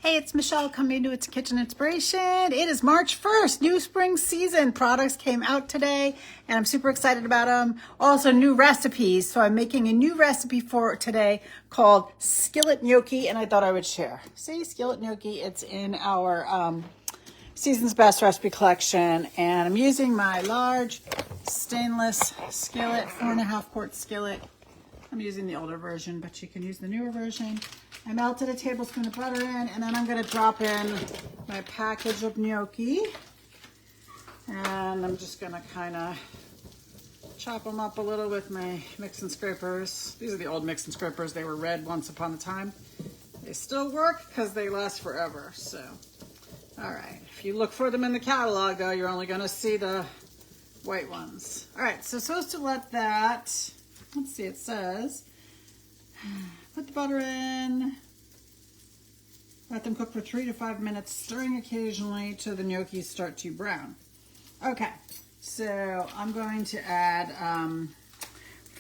Hey, it's Michelle coming to It's Kitchen Inspiration. It is March 1st, new spring season. Products came out today and I'm super excited about them. Also new recipes. So I'm making a new recipe for today called Skillet Gnocchi and I thought I would share. See, Skillet Gnocchi, it's in our Season's Best Recipe Collection and I'm using my large stainless skillet, 4.5 quart skillet. I'm using the older version, but you can use the newer version. I melted a tablespoon of butter in, and then I'm going to drop in my package of gnocchi. And I'm just going to kind of chop them up a little with my mix and scrapers. These are the old mix and scrapers. They were red once upon a time. They still work because they last forever. So, all right. If you look for them in the catalog, though, you're only going to see the white ones. All right, so supposed to let that... Let's see, it says, put the butter in, let them cook for 3 to 5 minutes, stirring occasionally till the gnocchis start to brown. Okay, so I'm going to add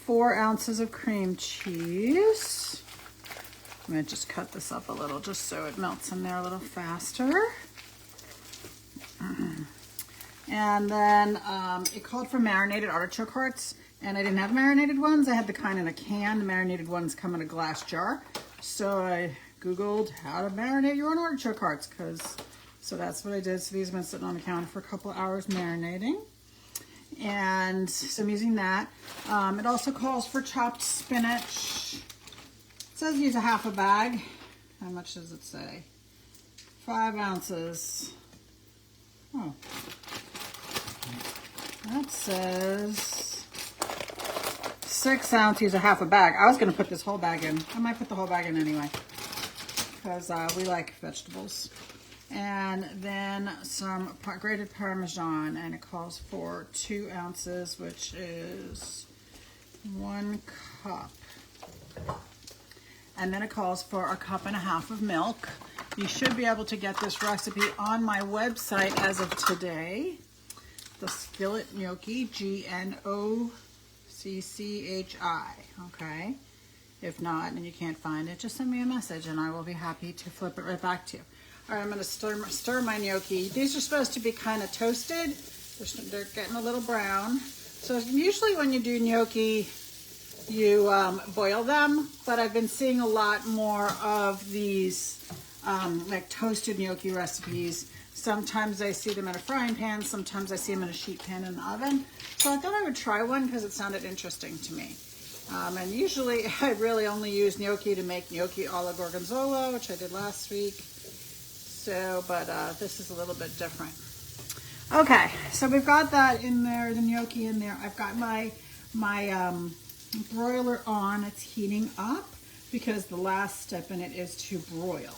4 ounces of cream cheese. I'm going to just cut this up a little just so it melts in there a little faster. And then it called for marinated artichoke hearts. And I didn't have marinated ones. I had the kind in a can. The marinated ones come in a glass jar. So I Googled how to marinate your own artichoke hearts. So that's what I did. So these have been sitting on the counter for a couple hours marinating. And so I'm using that. It also calls for chopped spinach. It says use a half a bag. How much does it say? 5 ounces. Oh. That says... 6 ounces, use a half a bag. I was going to put this whole bag in. I might put the whole bag in anyway because we like vegetables. And then some grated Parmesan, and it calls for 2 ounces, which is 1 cup. And then it calls for 1.5 cups of milk. You should be able to get this recipe on my website as of today. The Skillet Gnocchi, Gnocchi. Okay. If not, and you can't find it, just send me a message and I will be happy to flip it right back to you. All right, I'm going to stir my gnocchi. These are supposed to be kind of toasted. They're getting a little brown. So usually when you do gnocchi, you boil them, but I've been seeing a lot more of these like toasted gnocchi recipes. Sometimes I see them in a frying pan, sometimes I see them in a sheet pan in the oven. So I thought I would try one because it sounded interesting to me. And usually I really only use gnocchi to make gnocchi alla gorgonzola, which I did last week. So, but this is a little bit different. Okay, so we've got that in there, the gnocchi in there. I've got my broiler on. It's heating up because the last step in it is to broil.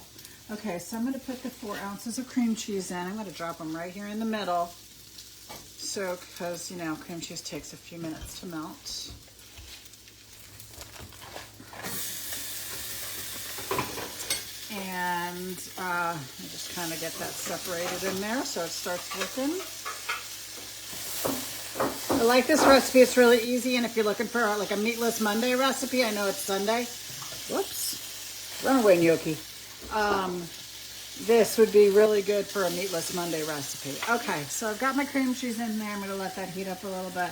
Okay, so I'm going to put the 4 ounces of cream cheese in. I'm going to drop them right here in the middle. So, because, you know, cream cheese takes a few minutes to melt. And I just kind of get that separated in there so it starts working. I like this recipe. It's really easy. And if you're looking for like a meatless Monday recipe, I know it's Sunday. Whoops. Runaway gnocchi. This would be really good for a meatless Monday recipe. Okay, so I've got my cream cheese in there. I'm going to let that heat up a little bit.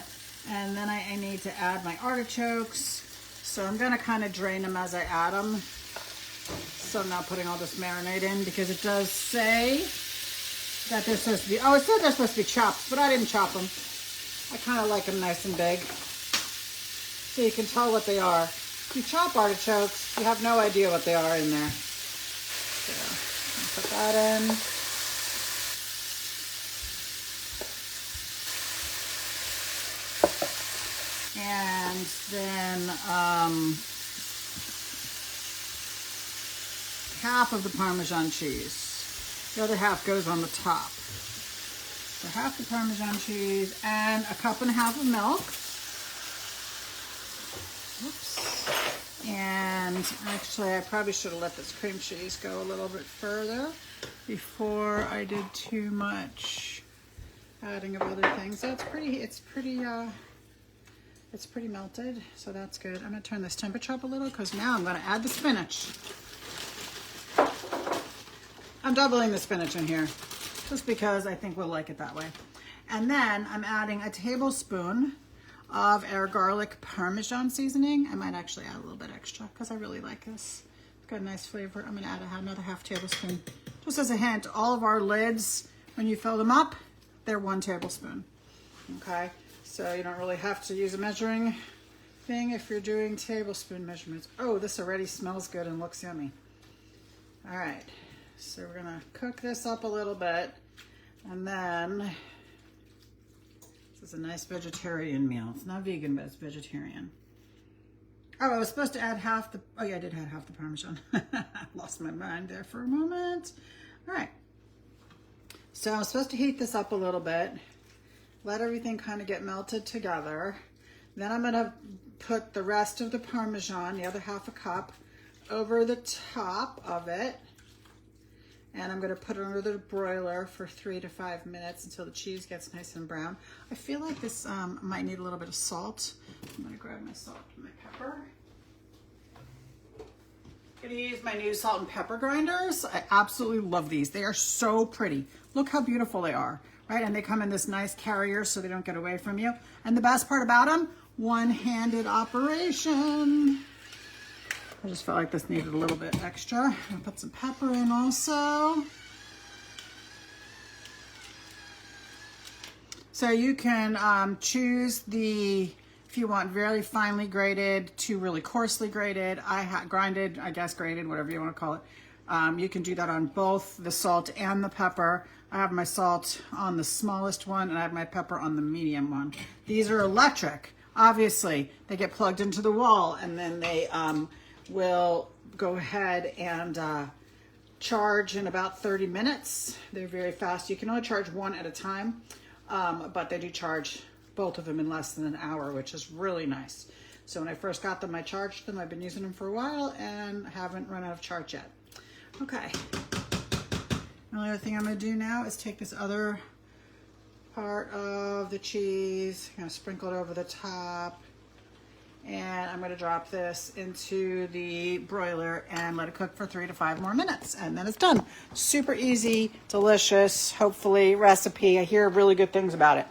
And then I need to add my artichokes. So I'm going to kind of drain them as I add them. So I'm not putting all this marinade in because it does say that they're supposed to be, oh, it said they're supposed to be chopped, but I didn't chop them. I kind of like them nice and big. So you can tell what they are. If you chop artichokes, you have no idea what they are in there. So. Put that in. And then half of the Parmesan cheese. The other half goes on the top. So half the Parmesan cheese and 1.5 cups of milk. Oops. And actually, I probably should have let this cream cheese go a little bit further before I did too much adding of other things. So it's pretty melted, so that's good. I'm gonna turn this temperature up a little because now I'm gonna add the spinach. I'm doubling the spinach in here just because I think we'll like it that way. And then I'm adding a tablespoon of our garlic Parmesan seasoning. I might actually add a little bit extra because I really like this. It's got a nice flavor. I'm gonna add another half tablespoon. Just as a hint, all of our lids, when you fill them up, they're 1 tablespoon. Okay, so you don't really have to use a measuring thing if you're doing tablespoon measurements. Oh, this already smells good and looks yummy. All right, so we're gonna cook this up a little bit, and then this is a nice vegetarian meal. It's not vegan, but it's vegetarian. Oh, I was supposed to add half the, oh yeah, I did add half the Parmesan. Lost my mind there for a moment. All right, so I'm supposed to heat this up a little bit, let everything kind of get melted together. Then I'm gonna put the rest of the Parmesan, the other half a cup, over the top of it. And I'm gonna put it under the broiler for 3 to 5 minutes until the cheese gets nice and brown. I feel like this might need a little bit of salt. I'm gonna grab my salt and my pepper. I'm gonna use my new salt and pepper grinders. I absolutely love these. They are so pretty. Look how beautiful they are, right? And they come in this nice carrier so they don't get away from you. And the best part about them, one-handed operation. I just felt like this needed a little bit extra. I'll put some pepper in also. So you can choose if you want very finely grated to really coarsely grated. Grinded, I guess grated, whatever you want to call it. You can do that on both the salt and the pepper. I have my salt on the smallest one and I have my pepper on the medium one. These are electric. Obviously, they get plugged into the wall and then they will go ahead and charge in about 30 minutes. They're very fast. You can only charge one at a time, but they do charge both of them in less than an hour, which is really nice. So when I first got them, I charged them. I've been using them for a while and haven't run out of charge yet. Okay. The only other thing I'm gonna do now is take this other part of the cheese, kind of sprinkle it over the top, and I'm gonna drop this into the broiler and let it cook for 3 to 5 more minutes, and then it's done. Super easy, delicious, hopefully, recipe. I hear really good things about it.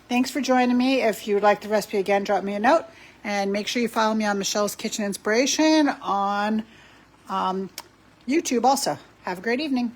Thanks for joining me. If you would like the recipe again, drop me a note, and make sure you follow me on Michelle's Kitchen Inspiration on YouTube also. Have a great evening.